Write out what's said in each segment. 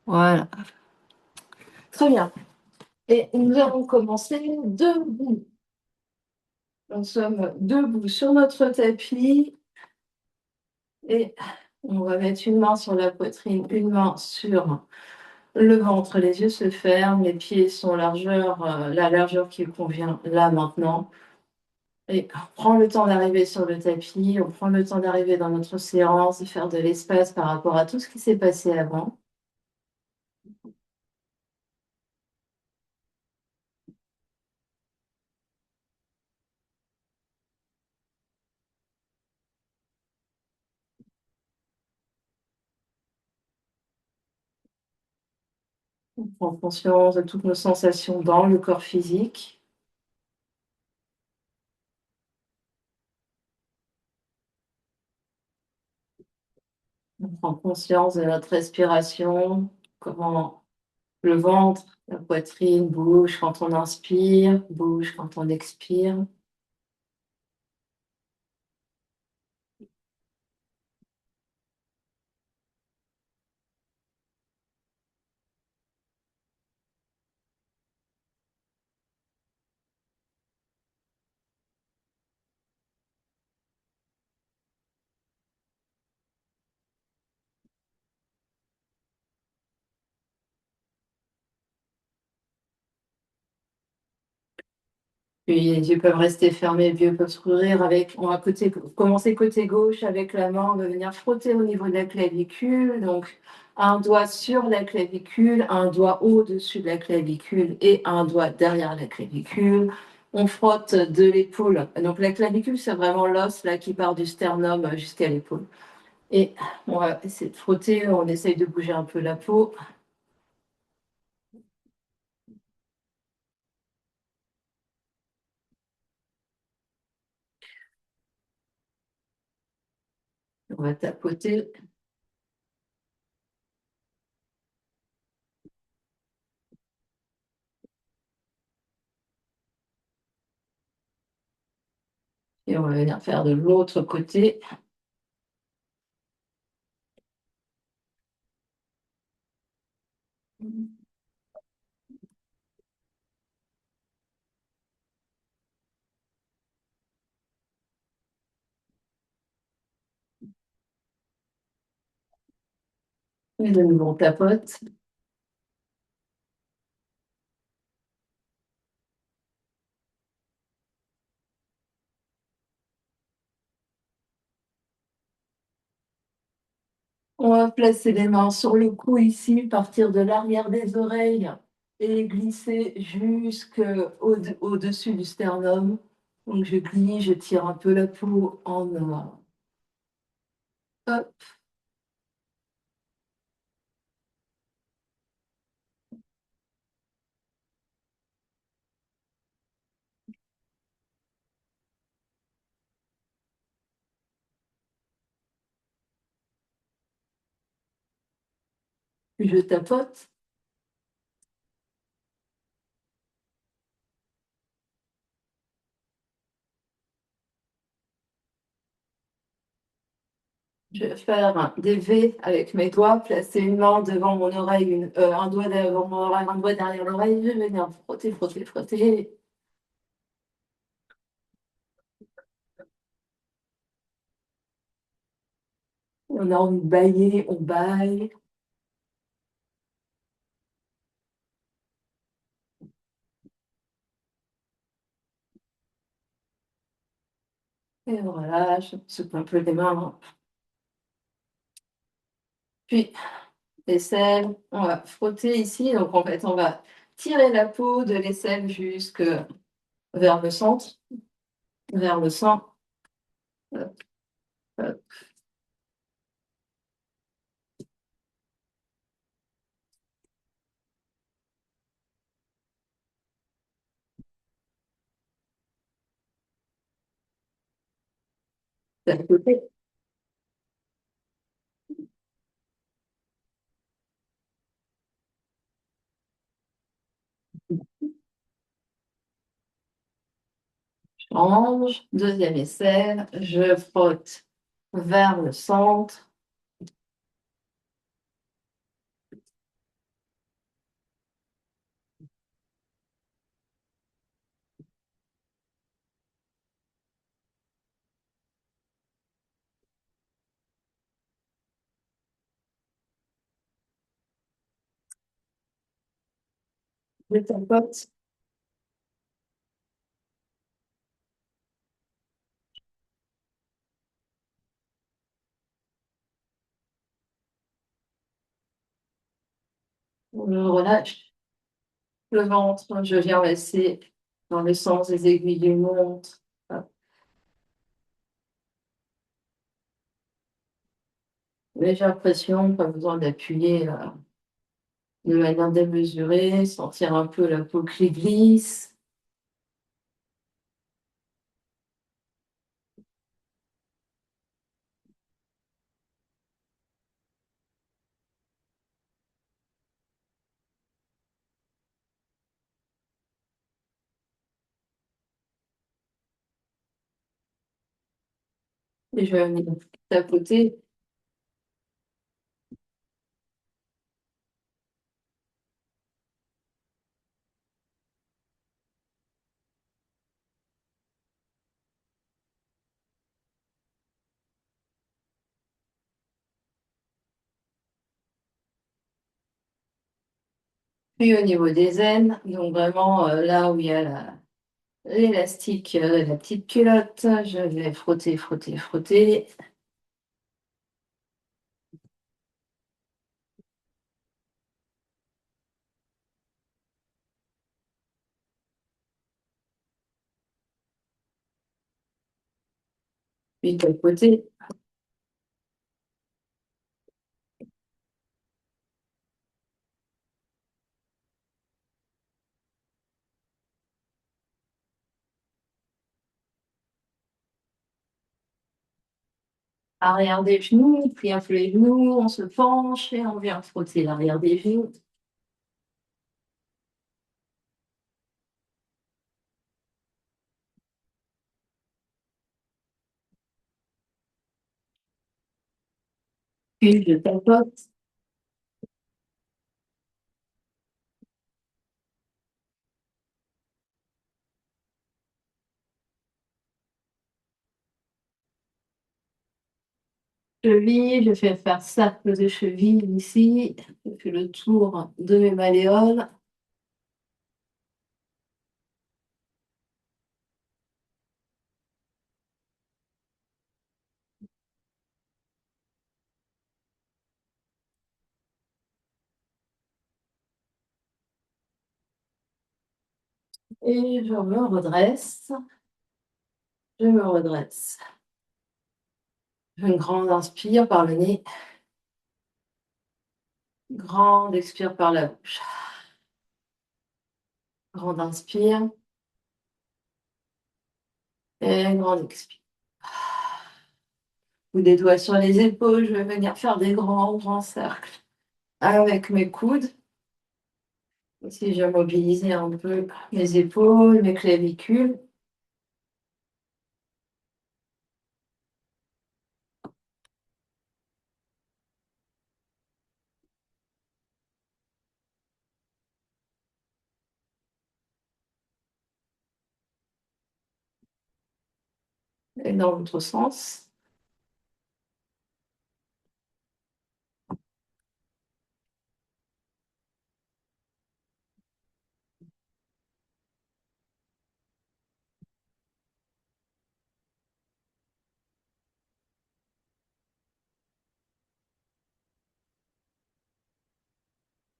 Voilà. Très bien. Et nous allons commencer debout. Nous sommes debout sur notre tapis et on va mettre une main sur la poitrine, une main sur le ventre. Les yeux se ferment, les pieds sont la largeur qui convient là maintenant. Et on prend le temps d'arriver sur le tapis, on prend le temps d'arriver dans notre séance, de faire de l'espace par rapport à tout ce qui s'est passé avant. On prend conscience de toutes nos sensations dans le corps physique. On prend conscience de notre respiration, comment le ventre, la poitrine bouge quand on inspire, bouge quand on expire. Puis les yeux peuvent rester fermés, les yeux peuvent s'ouvrir avec, on va commencer côté gauche avec la main, on va venir frotter au niveau de la clavicule. Donc, un doigt sur la clavicule, un doigt au-dessus de la clavicule et un doigt derrière la clavicule. On frotte de l'épaule. Donc, la clavicule, c'est vraiment l'os là qui part du sternum jusqu'à l'épaule. Et on va essayer de frotter, on essaye de bouger un peu la peau. On va tapoter. Et on va venir faire de l'autre côté. Et de nouveau, on tapote. On va placer les mains sur le cou ici, partir de l'arrière des oreilles et glisser au-dessus du sternum. Donc je glisse, je tire un peu la peau en hop, puis je tapote. Je vais faire des V avec mes doigts, placer une main devant mon oreille, un doigt devant mon oreille, un doigt derrière l'oreille. Je vais venir frotter, frotter, frotter. On a envie de bailler, on baille. Et voilà, je secoue un peu les mains. Puis, l'aisselle, on va frotter ici. Donc, en fait, on va tirer la peau de l'aisselle jusque vers le centre, vers le sang. Hop, hop, d'un côté. Change. Deuxième aisselle, je frotte vers le centre. Je tapote. Je relâche le ventre. Je viens masser dans le sens des aiguilles du montre. Hop. Légère pression, pas besoin d'appuyer de manière démesurée, sentir un peu la peau qui glisse. Et je vais venir tapoter. Puis au niveau des aines, donc vraiment là où il y a l'élastique, la petite culotte, je vais frotter, frotter, frotter. Puis tapoter. Arrière des genoux, plie un peu les genoux, on se penche et on vient frotter l'arrière des genoux. Puis je tapote. Cheville, je fais faire cercle de cheville ici. Je fais le tour de mes malléoles. Et je me redresse. Je me redresse. Une grande inspire par le nez. Grande expire par la bouche. Grande inspire. Et grande expire. Ou des doigts sur les épaules. Je vais venir faire des grands, grands cercles avec mes coudes. Ici, je vais mobiliser un peu mes épaules, mes clavicules. Et dans l'autre sens.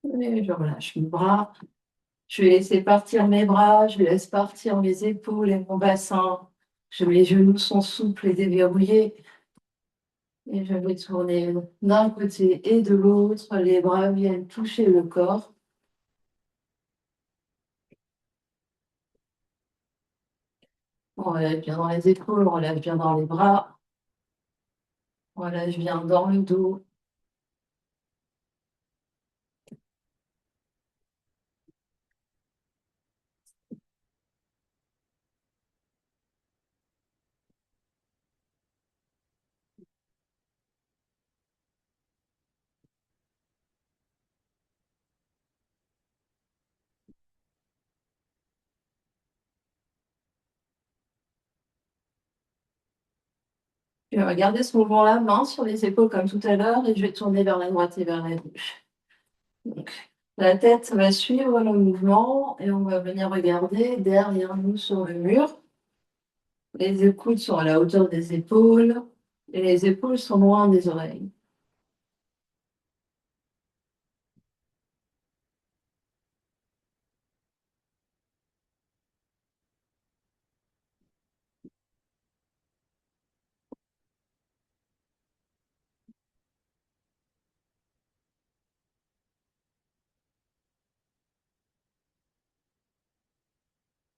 Et je relâche mes bras. Je vais laisser partir mes bras, je laisse partir mes épaules et mon bassin. Mes genoux sont souples et déverrouillés. Et je vais tourner d'un côté et de l'autre. Les bras viennent toucher le corps. On relâche bien dans les épaules, on relâche bien dans les bras. On relâche bien dans le dos. Je vais regarder ce mouvement-là, main sur les épaules comme tout à l'heure, et je vais tourner vers la droite et vers la gauche. Donc, La tête va suivre le mouvement et on va venir regarder derrière nous sur le mur. Les écoutes sont à la hauteur des épaules et les épaules sont loin des oreilles.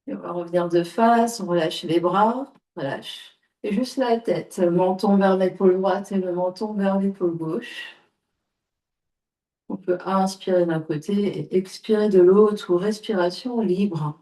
Et on va revenir de face, on relâche les bras, relâche. Et juste la tête, le menton vers l'épaule droite et le menton vers l'épaule gauche. On peut inspirer d'un côté et expirer de l'autre ou respiration libre.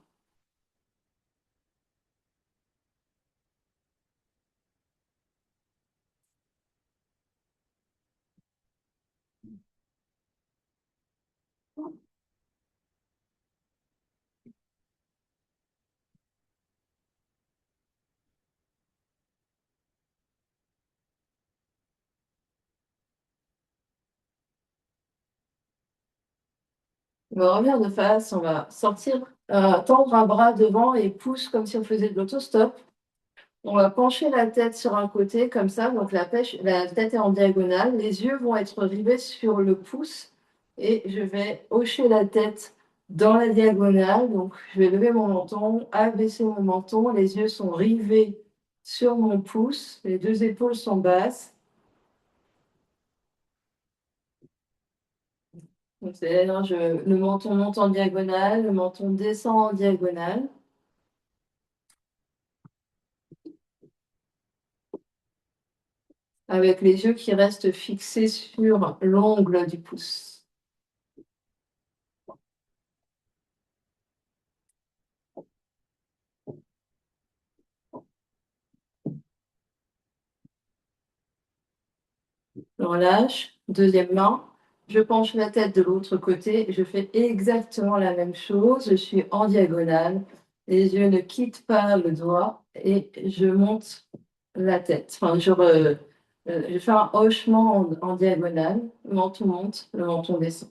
On va revenir de face, on va sortir, tendre un bras devant et pousse comme si on faisait de l'autostop. On va pencher la tête sur un côté comme ça, donc la tête est en diagonale, les yeux vont être rivés sur le pouce et je vais hocher la tête dans la diagonale. Donc je vais lever mon menton, abaisser mon menton, les yeux sont rivés sur mon pouce, les deux épaules sont basses. Donc c'est-à-dire le menton monte en diagonale, le menton descend en diagonale. Avec les yeux qui restent fixés sur l'ongle du pouce. Je relâche, deuxième main, je penche la tête de l'autre côté, je fais exactement la même chose, je suis en diagonale, les yeux ne quittent pas le doigt et je monte la tête. Enfin, je fais un hochement en diagonale, le menton monte, le menton descend.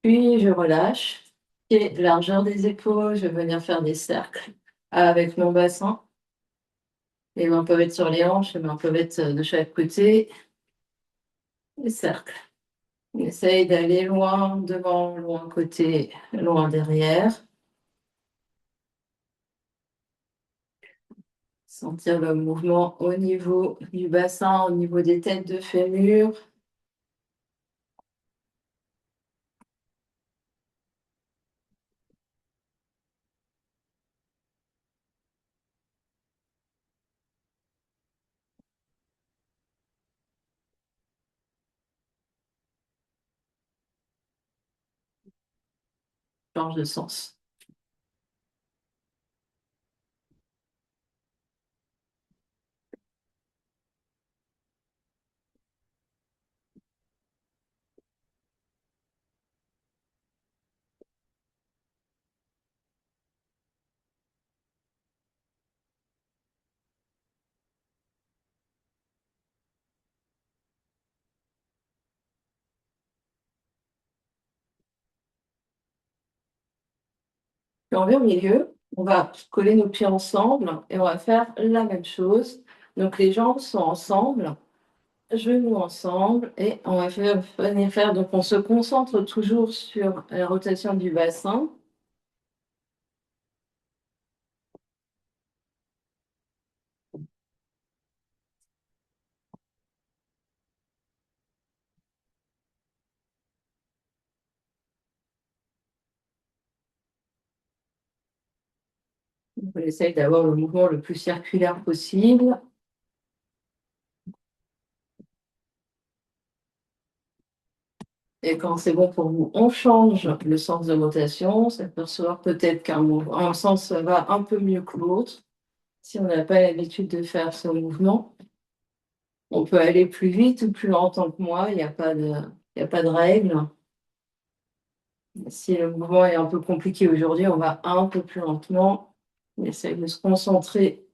Puis je relâche et largeur des épaules, je vais venir faire des cercles avec mon bassin. Les mains peuvent être sur les hanches, les mains peuvent être de chaque côté. Les cercles. On essaye d'aller loin devant, loin côté, loin derrière. Sentir le mouvement au niveau du bassin, au niveau des têtes de fémur. Change de sens. Puis on vient au milieu, on va coller nos pieds ensemble et on va faire la même chose. Donc les jambes sont ensemble, genoux ensemble et on va venir faire, donc on se concentre toujours sur la rotation du bassin. On essaye d'avoir le mouvement le plus circulaire possible. Et quand c'est bon pour vous, on change le sens de rotation, s'apercevoir peut-être un sens va un peu mieux que l'autre. Si on n'a pas l'habitude de faire ce mouvement, on peut aller plus vite ou plus longtemps que moi, il y a pas de règle. Si le mouvement est un peu compliqué aujourd'hui, on va un peu plus lentement. On essaye de se concentrer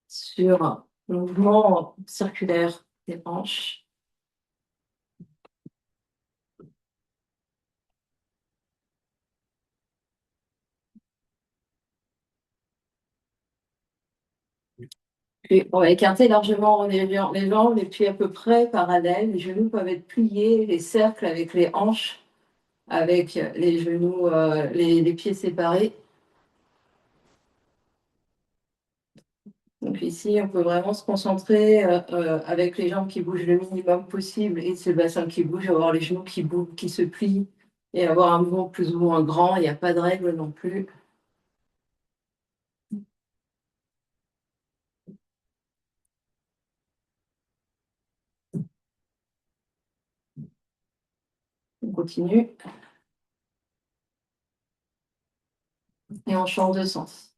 sur le mouvement circulaire des hanches. Puis on va écarter largement les jambes, les pieds à peu près parallèles. Les genoux peuvent être pliés, les cercles avec les hanches, avec les genoux, les pieds séparés. Donc ici, on peut vraiment se concentrer avec les jambes qui bougent le minimum possible et ce bassin qui bouge, avoir les genoux qui bougent, qui se plient et avoir un mouvement plus ou moins grand. Il n'y a pas de règle non plus. On continue et on change de sens.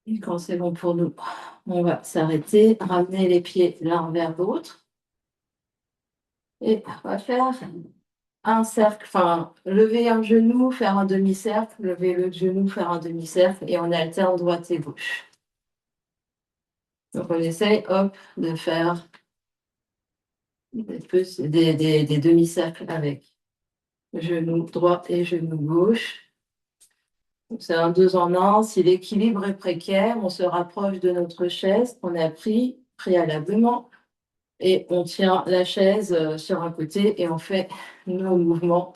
Et quand c'est bon pour nous, on va s'arrêter, ramener les pieds l'un vers l'autre et on va faire un cercle, enfin lever un genou, faire un demi-cercle, lever le genou, faire un demi-cercle et on alterne droite et gauche. Donc on essaye, hop, de faire des demi-cercles avec genou droit et genou gauche. C'est un deux en un. Si l'équilibre est précaire, on se rapproche de notre chaise qu'on a pris préalablement et on tient la chaise sur un côté et on fait nos mouvements.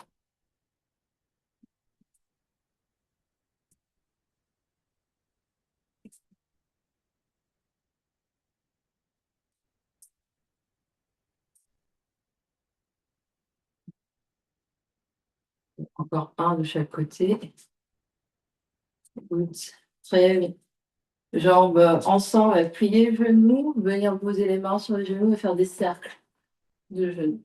Encore un de chaque côté. Good. Très bien. Jambes ensemble, plier genoux, venir poser les mains sur les genoux et faire des cercles de genoux.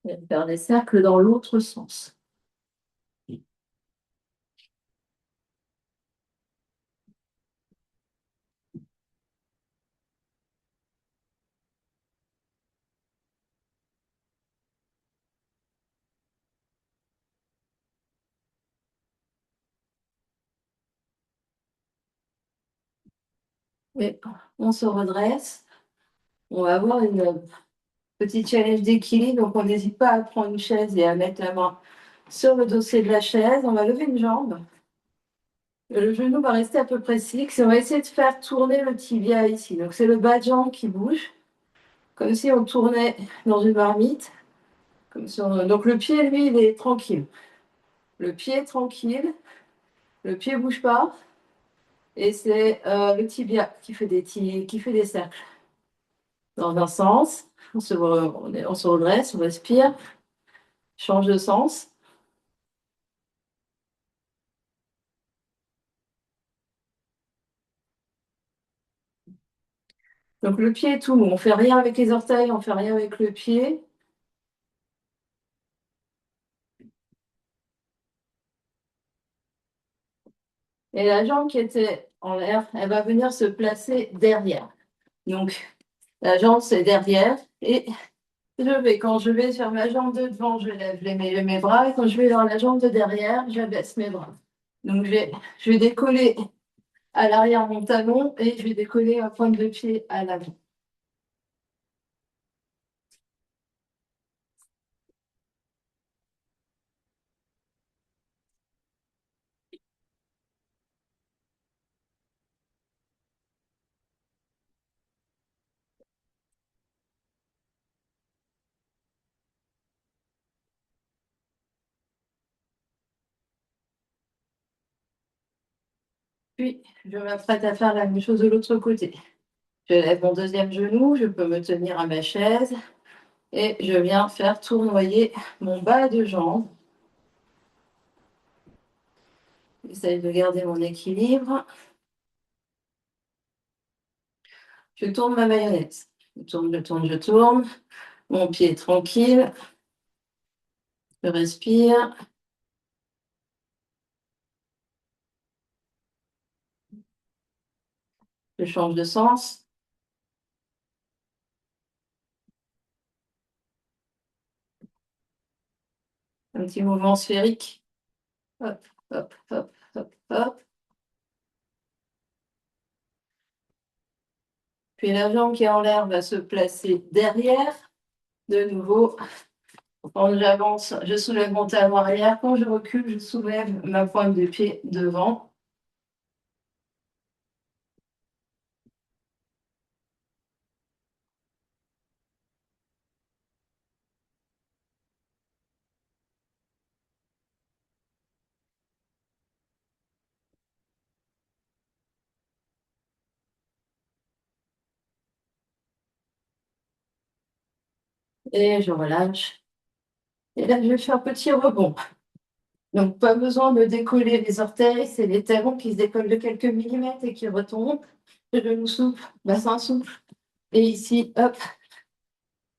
Et faire des cercles dans l'autre sens. Et on se redresse. On va avoir une petite challenge d'équilibre. Donc, on n'hésite pas à prendre une chaise et à mettre la main sur le dossier de la chaise. On va lever une jambe. Le genou va rester à peu près fixe. On va essayer de faire tourner le tibia ici. Donc, c'est le bas de jambe qui bouge, comme si on tournait dans une marmite. Donc, le pied, lui, il est tranquille. Le pied est tranquille. Le pied ne bouge pas. Et c'est le tibia qui fait qui fait des cercles dans un sens. On se redresse, on respire, change de sens. Donc le pied est tout mou. On ne fait rien avec les orteils, on ne fait rien avec le pied. Et la jambe qui était en l'air, elle va venir se placer derrière. Donc la jambe, c'est derrière. Et quand je vais sur ma jambe de devant, je lève mes bras. Et quand je vais dans la jambe de derrière, je baisse mes bras. Donc je vais décoller à l'arrière mon talon et je vais décoller ma pointe de pied à l'avant. Puis, je m'apprête à faire la même chose de l'autre côté. Je lève mon deuxième genou, je peux me tenir à ma chaise et je viens faire tournoyer mon bas de jambe. J'essaye de garder mon équilibre. Je tourne ma marionnette. Je tourne, je tourne, je tourne. Mon pied est tranquille. Je respire. Je change de sens. Un petit mouvement sphérique. Hop, hop, hop, hop, hop. Puis la jambe qui est en l'air va se placer derrière. De nouveau, quand j'avance, je soulève mon talon arrière. Quand je recule, je soulève ma pointe de pied devant. Et je relâche. Et là, je vais faire petit rebond. Donc, pas besoin de décoller les orteils. C'est les talons qui se décollent de quelques millimètres et qui retombent. Genou souple, bassin souple. Et ici, hop,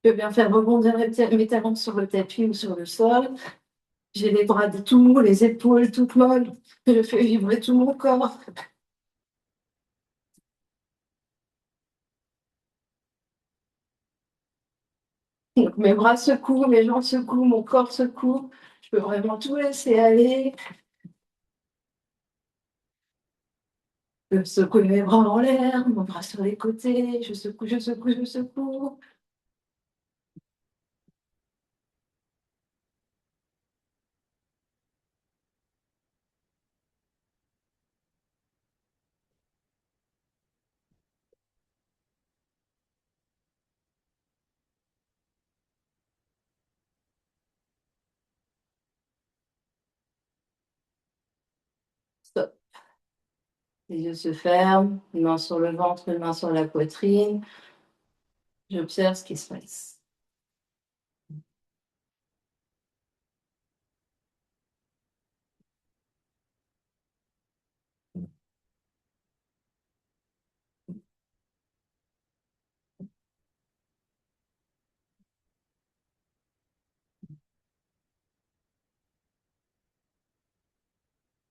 je viens faire rebondir mes talons sur le tapis ou sur le sol. J'ai les bras tout mous, les épaules toutes molles. Je fais vibrer tout mon corps. Donc, mes bras secouent, mes jambes secouent, mon corps secoue. Je peux vraiment tout laisser aller. Je secoue mes bras en l'air, mon bras sur les côtés. Je secoue, je secoue, je secoue. Stop. Les yeux se ferment, une main sur le ventre, une main sur la poitrine. J'observe ce qui se passe.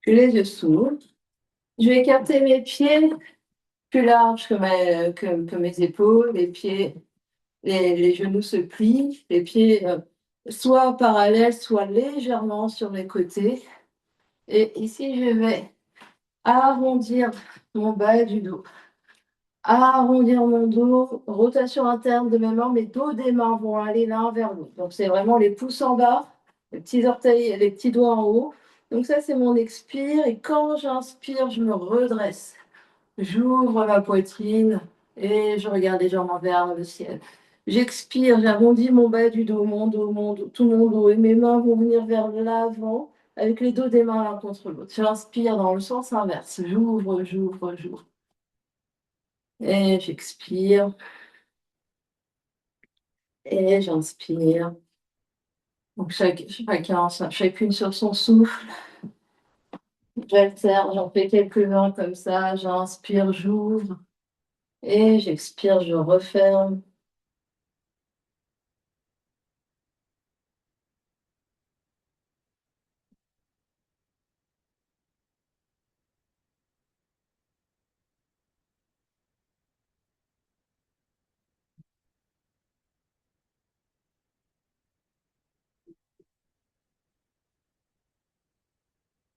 Puis les yeux s'ouvrent. Je vais écarter mes pieds plus larges que mes épaules. Les pieds, les genoux se plient. Les pieds soit parallèles, soit légèrement sur les côtés. Et ici, je vais arrondir mon bas du dos. Arrondir mon dos, rotation interne de mes mains, mes dos des mains vont aller l'un vers l'autre. Donc, c'est vraiment les pouces en bas, les petits orteils, les petits doigts en haut. Donc, ça, c'est mon expire. Et quand j'inspire, je me redresse. J'ouvre ma poitrine et je regarde légèrement vers le ciel. J'expire, j'arrondis mon bas du dos, tout mon dos. Et mes mains vont venir vers l'avant avec les dos des mains l'un contre l'autre. J'inspire dans le sens inverse. J'ouvre, j'ouvre, j'ouvre. Et j'expire. Et j'inspire. Donc chacune sur son souffle. J'alterne, j'en fais quelques-uns comme ça. J'inspire, j'ouvre. Et j'expire, je referme.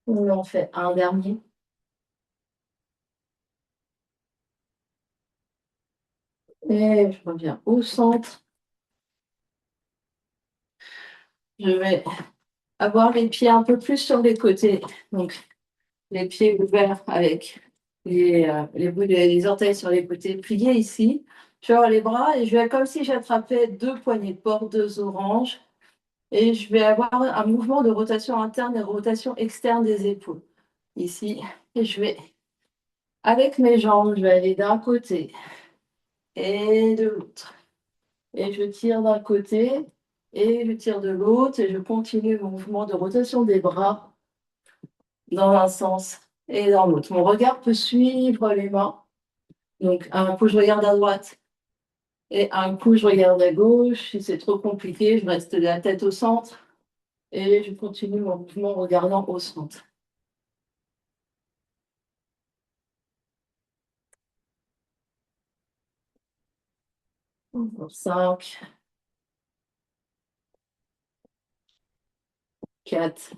On en fait un dernier. Et je reviens au centre. Je vais avoir les pieds un peu plus sur les côtés. Donc, les pieds ouverts avec les bouts des orteils sur les côtés pliés ici. Je vais avoir les bras et je vais comme si j'attrapais deux poignées de porc, deux oranges. Et je vais avoir un mouvement de rotation interne et rotation externe des épaules. Ici, et je vais Avec mes jambes, je vais aller d'un côté et de l'autre. Et je tire d'un côté et je tire de l'autre et je continue mon mouvement de rotation des bras dans un sens et dans l'autre. Mon regard peut suivre les mains. Donc, un coup, je regarde à droite et un coup, je regarde à gauche. Si c'est trop compliqué, je reste la tête au centre et je continue mon mouvement en regardant au centre. 5, 4,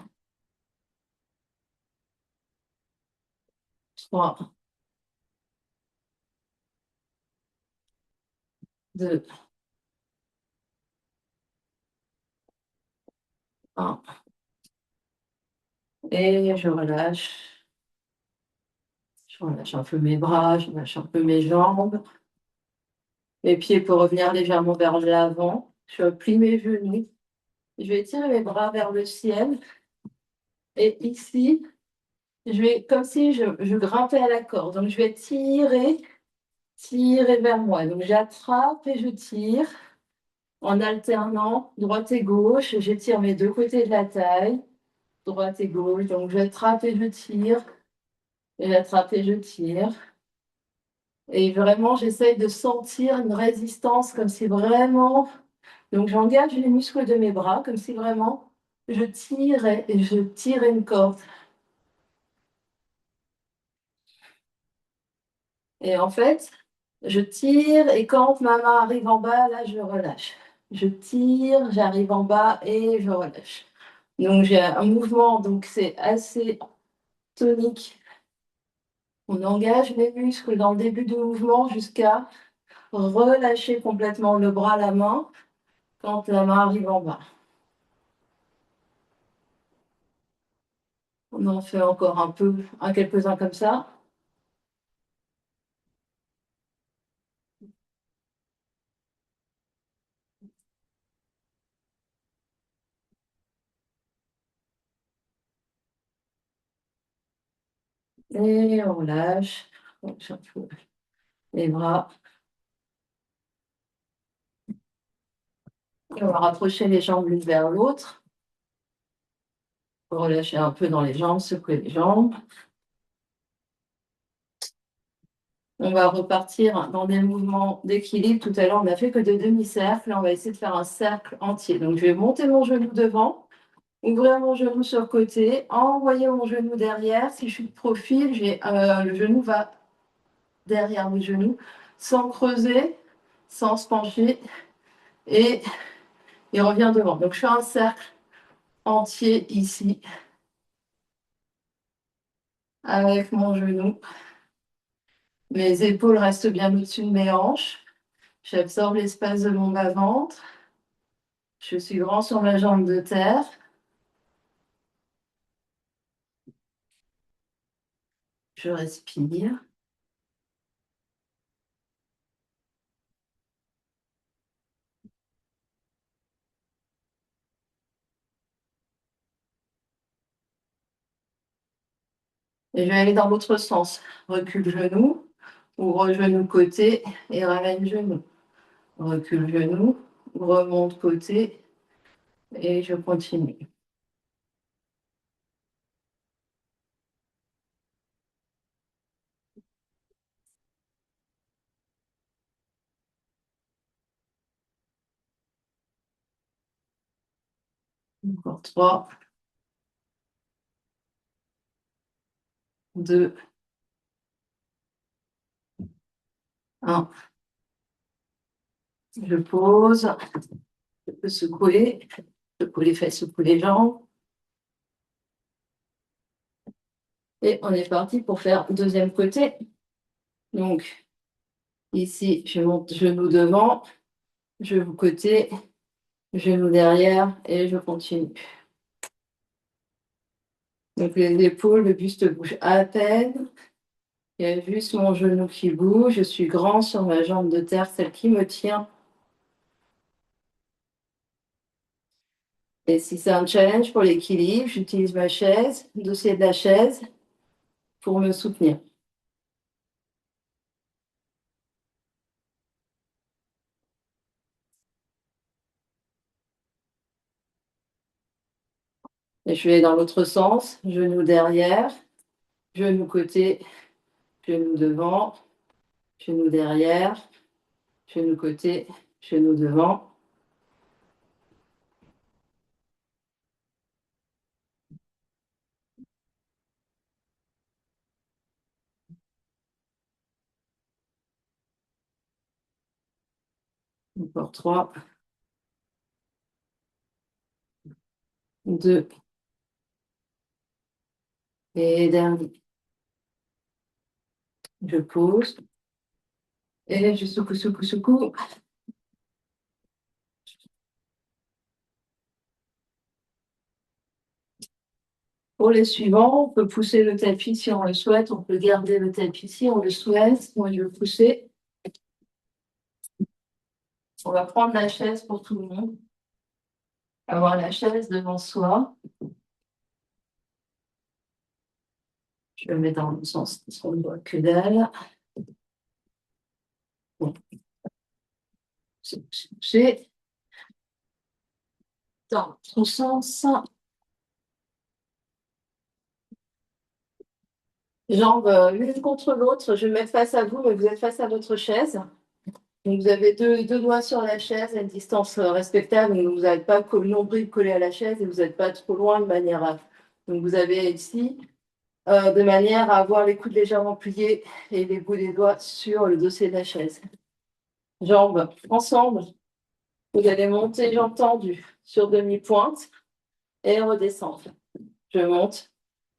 3, 2, 1. Et je relâche. Je relâche un peu mes bras, je relâche un peu mes jambes. Mes pieds peuvent revenir légèrement vers l'avant. Je plie mes genoux. Je vais tirer mes bras vers le ciel. Et ici, je vais, comme si je grimpais à la corde. Donc, je vais tirer vers moi. Donc, j'attrape et je tire en alternant droite et gauche. J'étire mes deux côtés de la taille, droite et gauche. Donc, j'attrape et je tire. Et j'attrape et je tire. Et vraiment, j'essaye de sentir une résistance comme si vraiment. Donc, j'engage les muscles de mes bras comme si vraiment je tirais et je tirais une corde. Et en fait, je tire et quand ma main arrive en bas, là, je relâche. Je tire, j'arrive en bas et je relâche. Donc, j'ai un mouvement, donc c'est assez tonique. On engage les muscles dans le début du mouvement jusqu'à relâcher complètement le bras, la main, quand la main arrive en bas. On en fait encore un peu, quelques-uns comme ça. Et on lâche. On lâche un peu les bras. Et on va rapprocher les jambes l'une vers l'autre. Relâcher un peu dans les jambes, secouer les jambes. On va repartir dans des mouvements d'équilibre. Tout à l'heure, on n'a fait que des demi-cercles. Là, on va essayer de faire un cercle entier. Donc, je vais monter mon genou devant, ouvrir mon genou sur le côté, envoyer mon genou derrière. Si je suis de profil, le genou va derrière le genou, sans creuser, sans se pencher, et il revient devant. Donc, je fais un cercle entier ici, avec mon genou. Mes épaules restent bien au-dessus de mes hanches. J'absorbe l'espace de mon bas-ventre. Je suis grand sur ma jambe de terre. Je respire. Et je vais aller dans l'autre sens. Recule genou, ouvre genou côté et ramène genou. Recule genou, remonte côté et je continue. Encore 3, 2, 1. Je pose, je peux secouer, secouer les fesses, secouer les jambes. Et on est parti pour faire le deuxième côté. Donc, ici, je monte genou devant, genou côté, genou derrière et je continue. Donc, les épaules, le buste bouge à peine. Il y a juste mon genou qui bouge. Je suis grand sur ma jambe de terre, celle qui me tient. Et si c'est un challenge pour l'équilibre, j'utilise ma chaise, le dossier de la chaise, pour me soutenir. Et je vais dans l'autre sens, genou derrière, genou côté, genou devant, genou derrière, genou côté, genou devant. Encore 3, 2, et dernier. Je pose, et je secoue, secoue, secoue. Pour les suivants, on peut pousser le tapis si on le souhaite, on peut garder le tapis si on le souhaite. Moi, je vais le pousser. On va prendre la chaise pour tout le monde. Avoir la chaise devant soi. Je vais le mettre dans le sens parce qu'on ne voit que dalle. Bon. C'est dans ton sens. Jambes l'une contre l'autre. Je vais me mettre face à vous, mais vous êtes face à votre chaise. Donc vous avez deux doigts sur la chaise à une distance respectable. Donc vous n'avez pas le nombril collé à la chaise et vous n'êtes pas trop loin de manière à... Donc vous avez ici, de manière à avoir les coudes légèrement pliés et les bouts des doigts sur le dossier de la chaise. Jambes ensemble. Vous allez monter jambes tendues sur demi-pointe et redescendre. Je monte,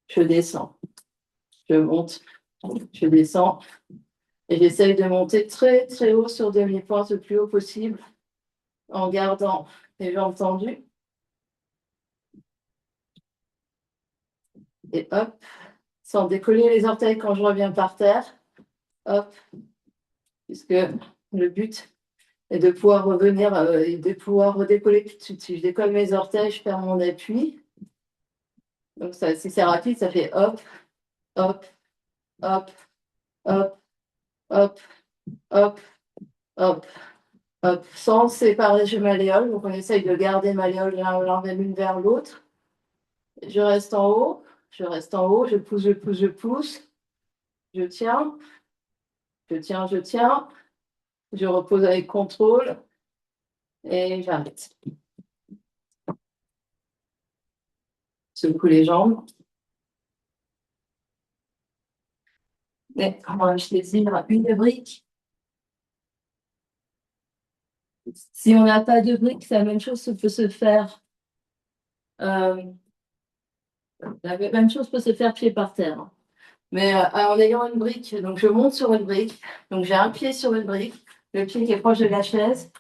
je descends. Je monte, je descends. Et j'essaye de monter très très haut sur demi-pointe le plus haut possible en gardant les jambes tendues. Et hop, sans décoller les orteils quand je reviens par terre. Hop, puisque le but est de pouvoir revenir et de pouvoir redécoller tout de suite. Si je décolle mes orteils, je perds mon appui. Donc ça, si c'est rapide, ça fait hop, hop, hop, hop, hop, hop, hop, hop. Sans séparer les malléoles. Donc on essaye de garder malléoles l'une vers l'autre. Je reste en haut, je reste en haut, je pousse, je pousse, je pousse. Je tiens, je tiens, je tiens. Je repose avec contrôle et j'arrête. Secoue les jambes. Et on va choisir une brique. Si on n'a pas de brique, la même chose peut se faire. La même chose peut se faire pied par terre. Mais en ayant une brique, donc je monte sur une brique. Donc j'ai un pied sur une brique, le pied qui est proche de la chaise.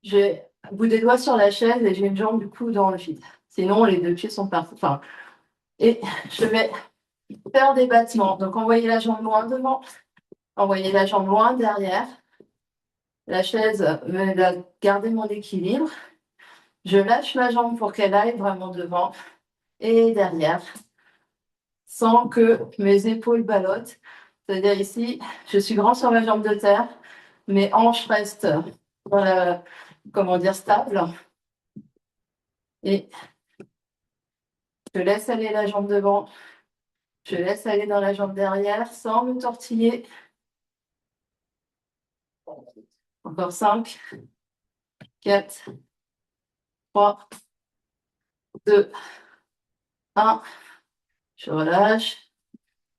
J'ai un bout des doigts sur la chaise et j'ai une jambe du coup dans le vide. Sinon, les deux pieds sont partis. Enfin, et je vais faire des battements. Donc envoyer la jambe loin devant, envoyer la jambe loin derrière. La chaise va garder mon équilibre. Je lâche ma jambe pour qu'elle aille vraiment devant et derrière, sans que mes épaules ballottent. C'est-à-dire ici, je suis grand sur ma jambe de terre, mes hanches restent dans la, comment dire, stable. Et je laisse aller la jambe devant, je laisse aller dans la jambe derrière sans me tortiller. Encore 5, 4, 3, 2, 1. Je relâche.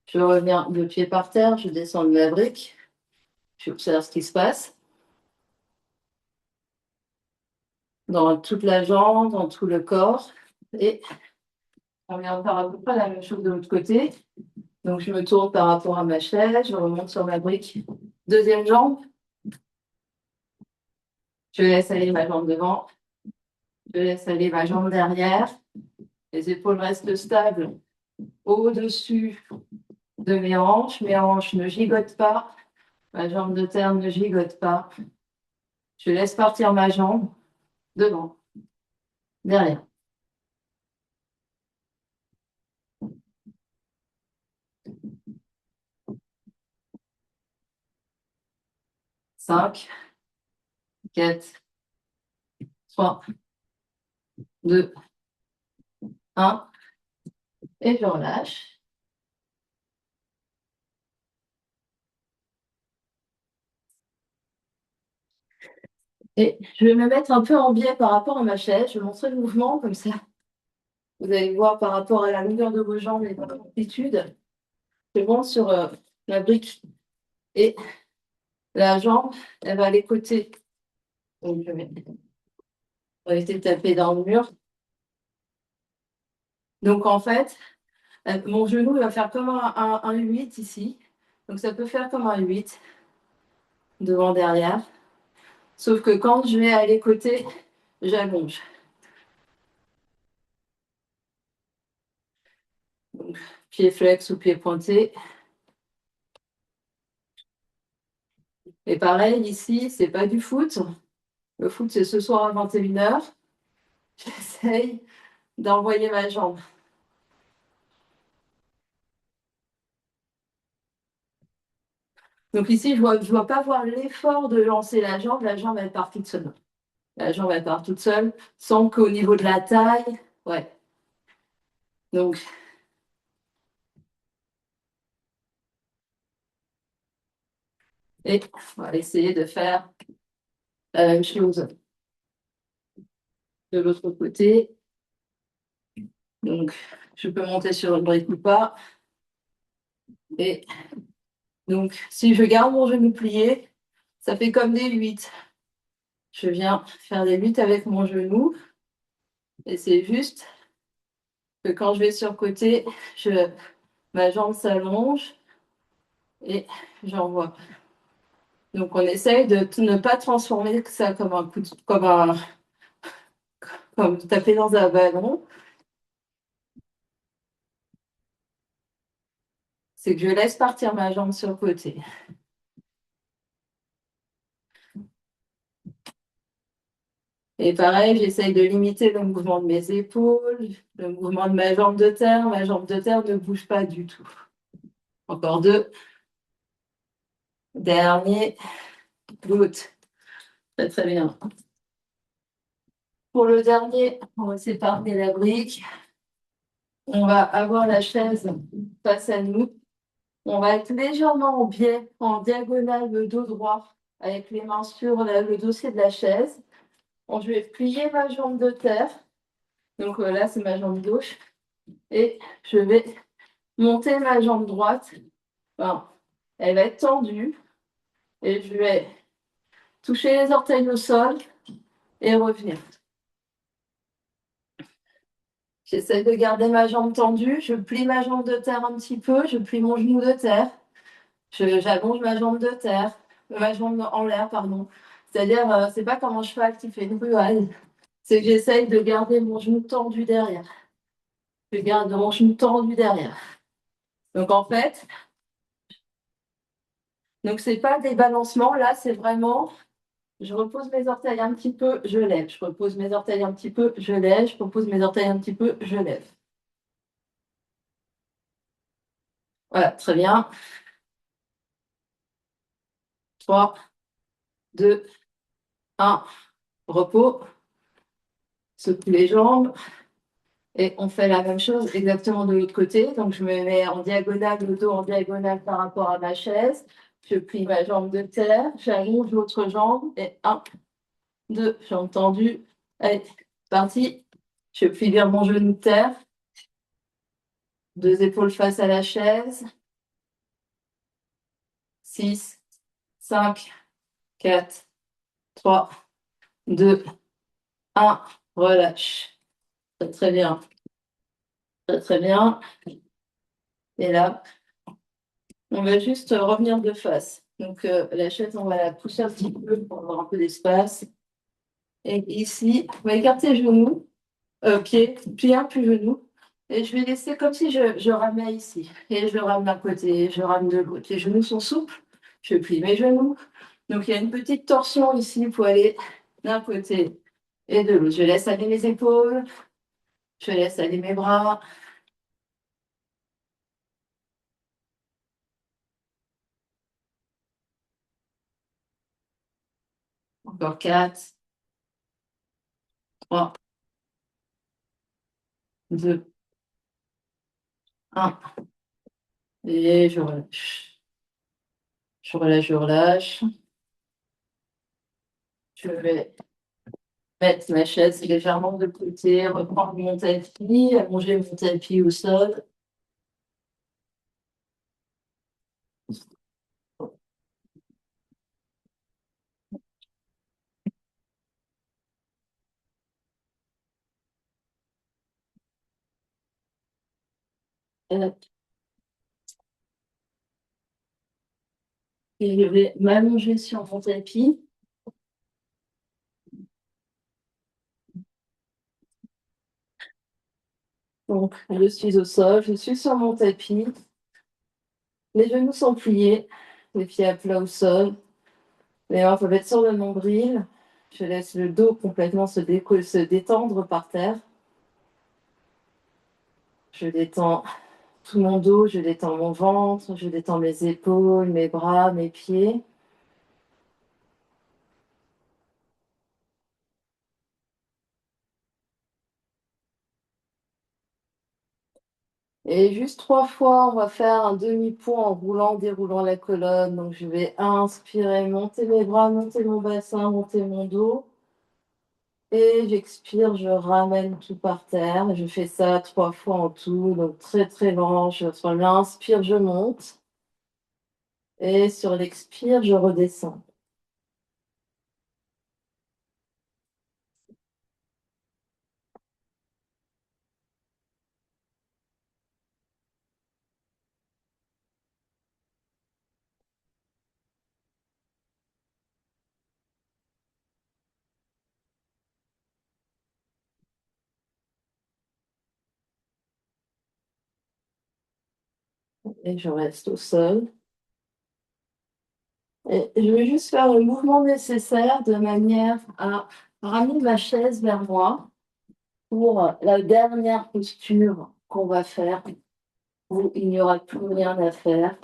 Je reviens le pied par terre, je descends de ma brique. J'observe ce qui se passe. Dans toute la jambe, dans tout le corps. Et on vient faire à peu près la même chose de l'autre côté. Donc je me tourne par rapport à ma chaise, je remonte sur ma brique. Deuxième jambe. Je laisse aller ma jambe devant. Je laisse aller ma jambe derrière. Les épaules restent stables au-dessus de mes hanches. Mes hanches ne gigotent pas. Ma jambe de terre ne gigote pas. Je laisse partir ma jambe devant, derrière. 5, 4, 3, 2, 1. Et je relâche. Et je vais me mettre un peu en biais par rapport à ma chaise. Je vais montrer le mouvement comme ça. Vous allez voir par rapport à la longueur de vos jambes et votre amplitude. Je monte sur la brique et la jambe, elle va aller côté. Donc je vais éviter de taper dans le mur. Donc en fait, mon genou il va faire comme un 8 ici. Donc ça peut faire comme un 8 devant derrière. Sauf que quand je vais aller côté, j'allonge. Donc, pied flex ou pied pointé. Et pareil, ici, c'est pas du foot. Le foot, c'est ce soir à 21h. J'essaye d'envoyer ma jambe. Donc ici, je vois pas voir l'effort de lancer la jambe, elle part toute seule. La jambe, elle part toute seule, sans qu'au niveau de la taille, ouais. Donc, et on va essayer de faire la même chose de l'autre côté. Donc, je peux monter sur une brique ou pas. Et donc, si je garde mon genou plié, ça fait comme des 8. Je viens faire des 8 avec mon genou. Et c'est juste que quand je vais sur le côté, ma jambe s'allonge et j'envoie. Donc, on essaye de ne pas transformer ça comme un coup comme taper dans un ballon. C'est que je laisse partir ma jambe sur le côté. Et pareil, j'essaye de limiter le mouvement de mes épaules, le mouvement de ma jambe de terre. Ma jambe de terre ne bouge pas du tout. Encore deux. Dernier. Good. Très, très bien. Pour le dernier, on va séparer la brique. On va avoir la chaise face à nous. On va être légèrement en biais, en diagonale, le dos droit, avec les mains sur le dossier de la chaise. Bon, je vais plier ma jambe de terre. Donc là, c'est ma jambe gauche. Et je vais monter ma jambe droite. Enfin, elle va être tendue. Et je vais toucher les orteils au sol et revenir. J'essaie de garder ma jambe tendue. Je plie ma jambe de terre un petit peu. Je plie mon genou de terre. J'allonge ma jambe de terre. Ma jambe en l'air, pardon. C'est-à-dire, c'est pas comme un cheval qui fait une ruade. C'est que j'essaye de garder mon genou tendu derrière. Je garde mon genou tendu derrière. Donc en fait, donc c'est pas des balancements. Là, c'est vraiment, je repose mes orteils un petit peu, je lève. Je repose mes orteils un petit peu, je lève. Je repose mes orteils un petit peu, je lève. Voilà, très bien. 3, 2, 1. Repos. Secoue les jambes. Et on fait la même chose exactement de l'autre côté. Donc, je me mets en diagonale, le dos en diagonale par rapport à ma chaise. Je plie ma jambe de terre. J'allonge l'autre jambe. Et 1, 2, jambe tendue. Allez, parti. Je plie bien mon genou de terre. Deux épaules face à la chaise. 6, 5, 4, 3, 2, 1. Relâche. Très, très bien. Très, très bien. Et là, on va juste revenir de face. Donc, la chaise, on va la pousser un petit peu pour avoir un peu d'espace. Et ici, on va écarter genou, pied un, puis genou. Et je vais laisser comme si je ramais ici. Et je rame d'un côté, je rame de l'autre. Les genoux sont souples. Je plie mes genoux. Donc, il y a une petite torsion ici pour aller d'un côté et de l'autre. Je laisse aller mes épaules. Je laisse aller mes bras. Encore 4, 3, 2, Un. Et je relâche. Je relâche, je relâche. Je vais mettre ma chaise légèrement de côté, reprendre mon tapis, allonger mon tapis au sol. Et je vais m'allonger sur mon tapis. Donc, je suis au sol, je suis sur mon tapis. Les genoux sont pliés, les pieds à plat au sol. Les mains peuvent être sur le nombril. Je laisse le dos complètement se détendre par terre. Je détends tout mon dos, je détends mon ventre, je détends mes épaules, mes bras, mes pieds. Et juste 3 fois, on va faire un demi-pont en roulant, déroulant la colonne. Donc, je vais inspirer, monter mes bras, monter mon bassin, monter mon dos. Et j'expire, je ramène tout par terre. Je fais ça 3 fois en tout, donc très très lent. Sur l'inspire, je monte. Et sur l'expire, je redescends. Et je reste au sol. Et je vais juste faire le mouvement nécessaire de manière à ramener ma chaise vers moi pour la dernière posture qu'on va faire où il n'y aura plus rien à faire.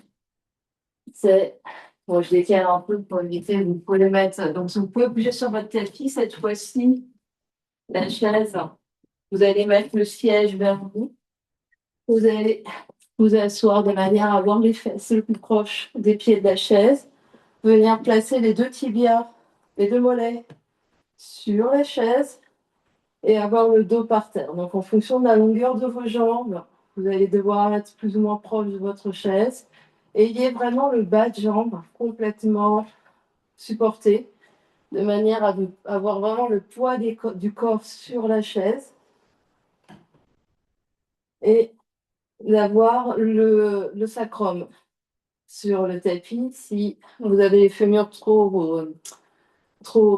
C'est, bon, je décale un peu pour éviter, vous pouvez le mettre, donc vous pouvez bouger sur votre tapis cette fois-ci, la chaise, vous allez mettre le siège vers vous, vous allez vous asseoir de manière à avoir les fesses le plus proche des pieds de la chaise, venir placer les deux tibias, les deux mollets sur la chaise et avoir le dos par terre. Donc en fonction de la longueur de vos jambes, vous allez devoir être plus ou moins proche de votre chaise. Ayez vraiment le bas de jambe complètement supporté, de manière à avoir vraiment le poids du corps sur la chaise et d'avoir le sacrum sur le tapis. Si vous avez les fémurs trop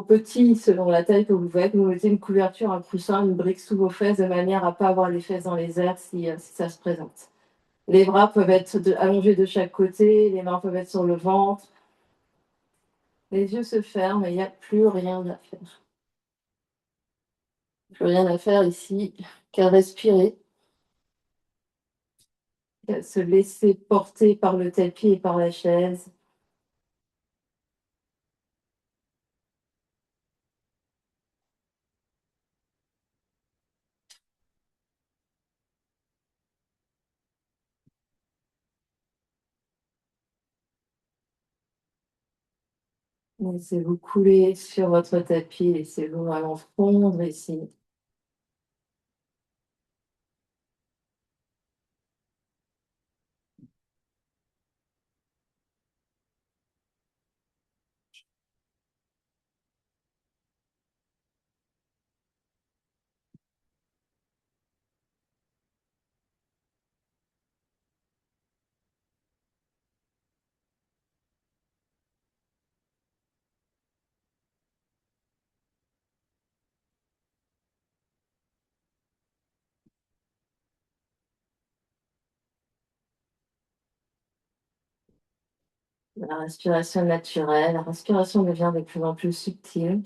petits selon la taille que vous faites, vous mettez une couverture, un coussin, une brique sous vos fesses de manière à ne pas avoir les fesses dans les airs si ça se présente. Les bras peuvent être allongés de chaque côté, les mains peuvent être sur le ventre. Les yeux se ferment et il n'y a plus rien à faire. Plus rien à faire ici qu'à respirer, qu'à se laisser porter par le tapis et par la chaise. Laissez-vous couler sur votre tapis, laissez-vous vraiment fondre ici. La respiration naturelle, la respiration devient de plus en plus subtile.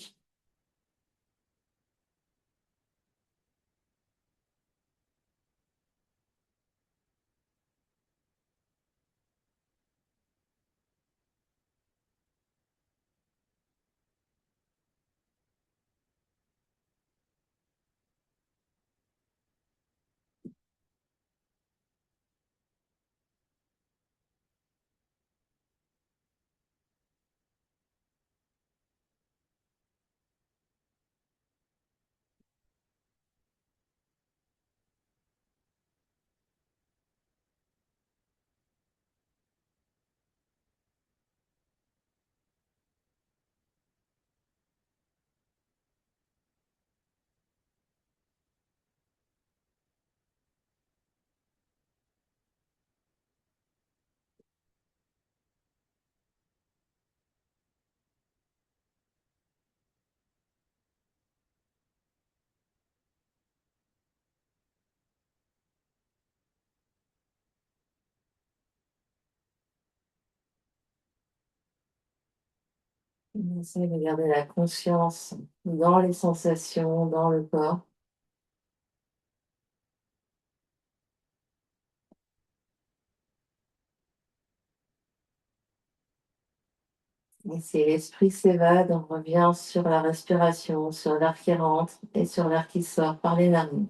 On essaie de garder la conscience dans les sensations, dans le corps. Et si l'esprit s'évade, on revient sur la respiration, sur l'air qui rentre et sur l'air qui sort par les narines.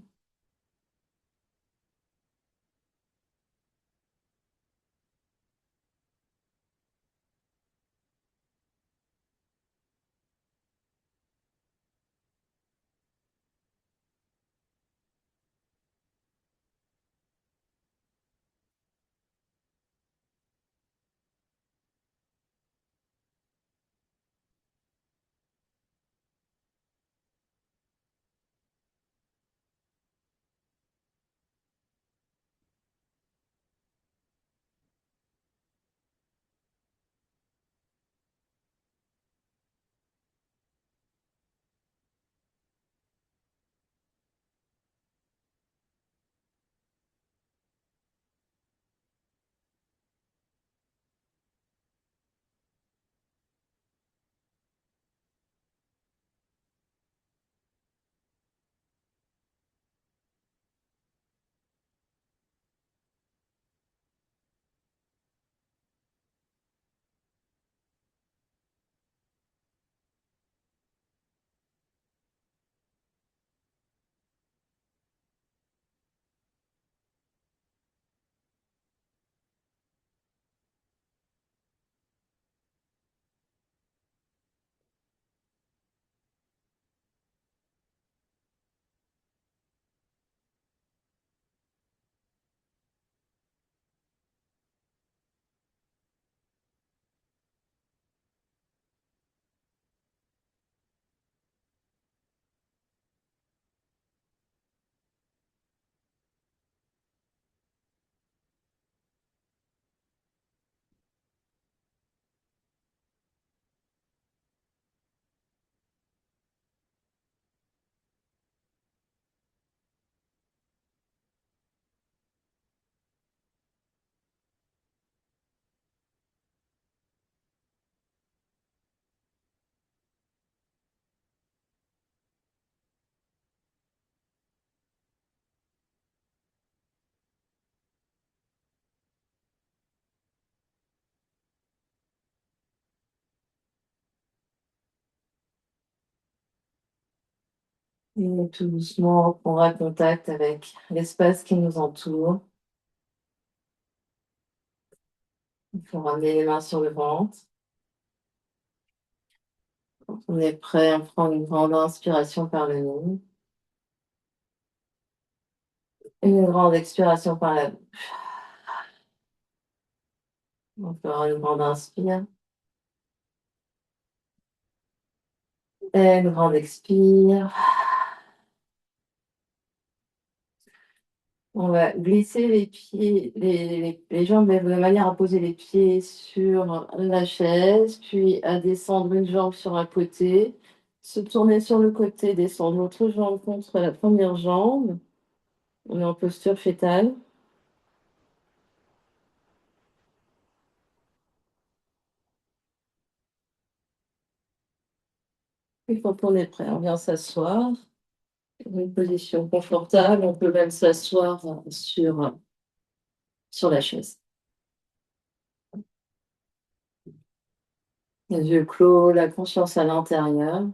Et tout doucement, on prendra contact avec l'espace qui nous entoure. Il faut ramener les mains sur le ventre. Quand on est prêt, on prend une grande inspiration par le nez. Une grande expiration par la bouche. On fera une grande inspire. Et une grande expire. On va glisser les pieds, les jambes de manière à poser les pieds sur la chaise, puis à descendre une jambe sur un côté, se tourner sur le côté, descendre l'autre jambe contre la première jambe. On est en posture fétale. Et quand on est prêt, on vient s'asseoir. Une position confortable. On peut même s'asseoir sur la chaise. Les yeux clos, la conscience à l'intérieur.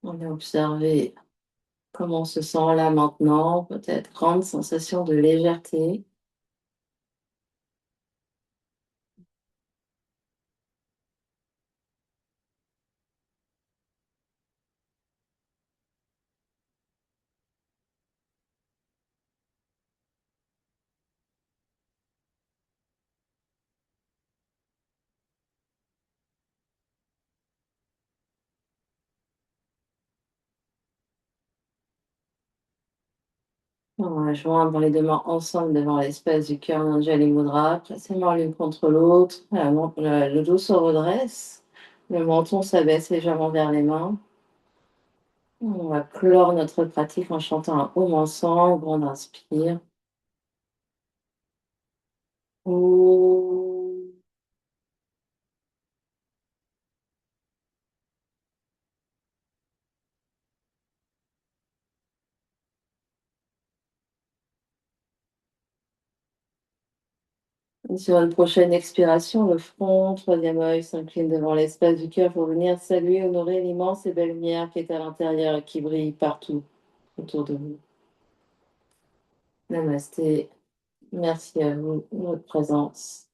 On vient observer comment on se sent là maintenant. Peut-être grande sensation de légèreté. On va joindre les deux mains ensemble devant l'espace du cœur, Anjali Mudra. Placer les mains l'une contre l'autre. Le dos se redresse. Le menton s'abaisse légèrement vers les mains. On va clore notre pratique en chantant un Om ensemble. Grande inspire. Om. Sur une prochaine expiration, le front, troisième œil s'incline devant l'espace du cœur pour venir saluer, honorer l'immense et belle lumière qui est à l'intérieur et qui brille partout autour de vous. Namasté. Merci à vous de votre présence.